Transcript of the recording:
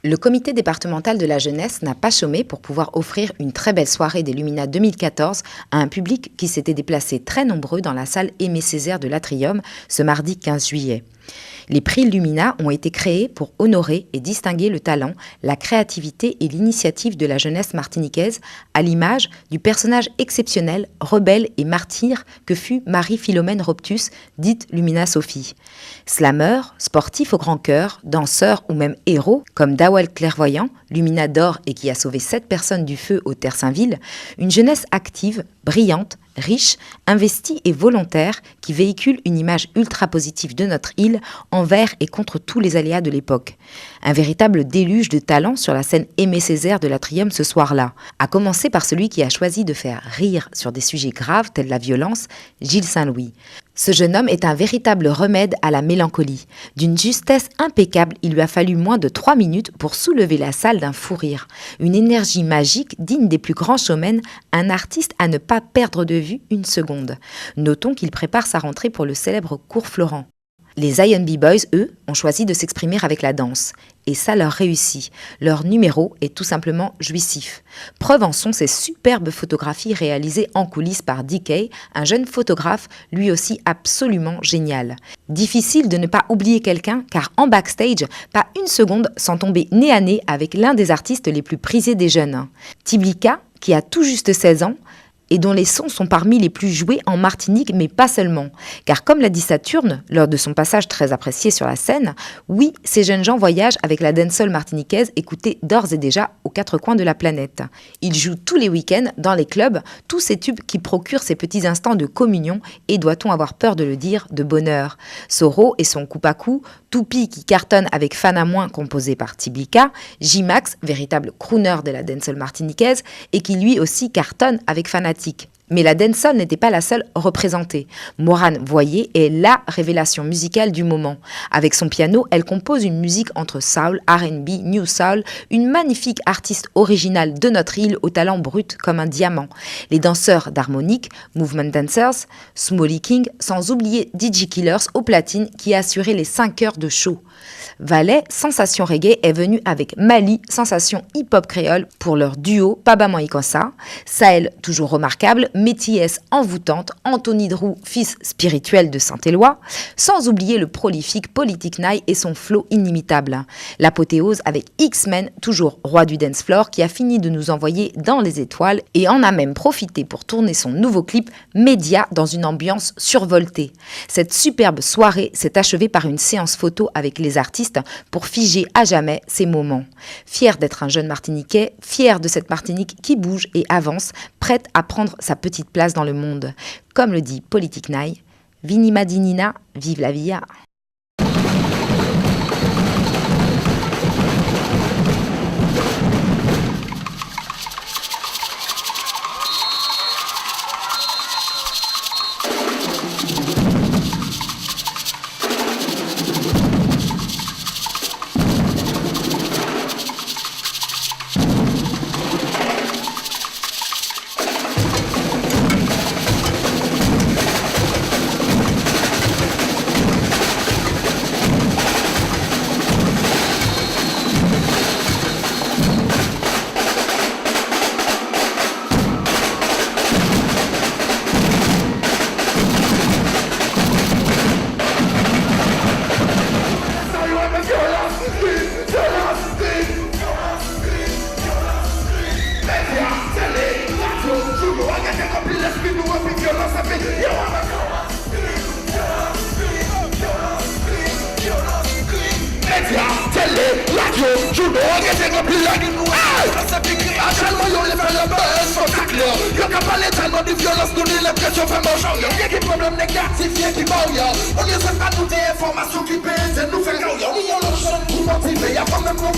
Le comité départemental de la jeunesse n'a pas chômé pour pouvoir offrir une très belle soirée des Lumina 2014 à un public qui s'était déplacé très nombreux dans la salle Aimé Césaire de l'Atrium ce mardi 15 juillet. Les prix Lumina ont été créés pour honorer et distinguer le talent, la créativité et l'initiative de la jeunesse martiniquaise, à l'image du personnage exceptionnel, rebelle et martyr que fut Marie-Philomène Robtus, dite Lumina Sophie. Slammer, sportif au grand cœur, danseur ou même héros, comme Dawel Clairvoyant, Lumina d'or et qui a sauvé 7 personnes du feu au Terre-Saint-Ville, une jeunesse active, brillante, riche, investie et volontaire qui véhicule une image ultra positive de notre île envers et contre tous les aléas de l'époque. Un véritable déluge de talent sur la scène Aimé Césaire de l'Atrium ce soir-là, à commencer par celui qui a choisi de faire rire sur des sujets graves tels la violence, Gilles Saint-Louis. Ce jeune homme est un véritable remède à la mélancolie. D'une justesse impeccable, il lui a fallu moins de 3 minutes pour soulever la salle d'un fou rire. Une énergie magique digne des plus grands showmen, un artiste à ne pas perdre de vue une seconde. Notons qu'il prépare sa rentrée pour le célèbre cours Florent. Les Zion B-Boys, eux, ont choisi de s'exprimer avec la danse. Et ça leur réussit. Leur numéro est tout simplement jouissif. Preuve en sont ces superbes photographies réalisées en coulisses par DK, un jeune photographe, lui aussi absolument génial. Difficile de ne pas oublier quelqu'un, car en backstage, pas une seconde sans tomber nez à nez avec l'un des artistes les plus prisés des jeunes. Tiblika, qui a tout juste 16 ans, et dont les sons sont parmi les plus joués en Martinique, mais pas seulement. Car comme l'a dit Saturne, lors de son passage très apprécié sur la scène, oui, ces jeunes gens voyagent avec la dancehall martiniquaise écoutée d'ores et déjà aux 4 coins de la planète. Ils jouent tous les week-ends dans les clubs, tous ces tubes qui procurent ces petits instants de communion et, doit-on avoir peur de le dire, de bonheur. Soro et son coup à coup, Toupi qui cartonne avec Fan à moins composé par Tiblika, J-Max, véritable crooner de la dancehall martiniquaise et qui lui aussi cartonne avec Fanatic. Mais la dancehall n'était pas la seule représentée. Morane Voyer est la révélation musicale du moment. Avec son piano, elle compose une musique entre soul, R&B, new soul, une magnifique artiste originale de notre île au talent brut comme un diamant. Les danseurs d'harmonique, Movement Dancers, Smolly King, sans oublier DJ Killers au platine qui a assuré les 5 heures de show. Valais, sensation reggae, est venu avec Mali, sensation hip-hop créole pour leur duo Paba Moïkosa, Sahel, toujours remarquable, Métiès envoûtante, Anthony Drou, fils spirituel de Saint-Éloi, sans oublier le prolifique Politic Nye et son flow inimitable. L'apothéose avec X-Men, toujours roi du dance floor, qui a fini de nous envoyer dans les étoiles et en a même profité pour tourner son nouveau clip Média dans une ambiance survoltée. Cette superbe soirée s'est achevée par une séance photo avec les artistes pour figer à jamais ces moments. Fier d'être un jeune Martiniquais, fier de cette Martinique qui bouge et avance, prête à prendre sa petite place dans le monde. Comme le dit Politic Nye, Vini Madinina, vive la via. You know I get take a plug in the way. I tell my you live in the best for tackler. You can parler tellement de violence, nous les pressions fait mon genre. Y'a des problèmes négatifs, y'a qui mort, y'a. On les a pas toutes les informations qui pèsent, nous fait gagner. Oui, on le chante pour motiver, y'a pas même mon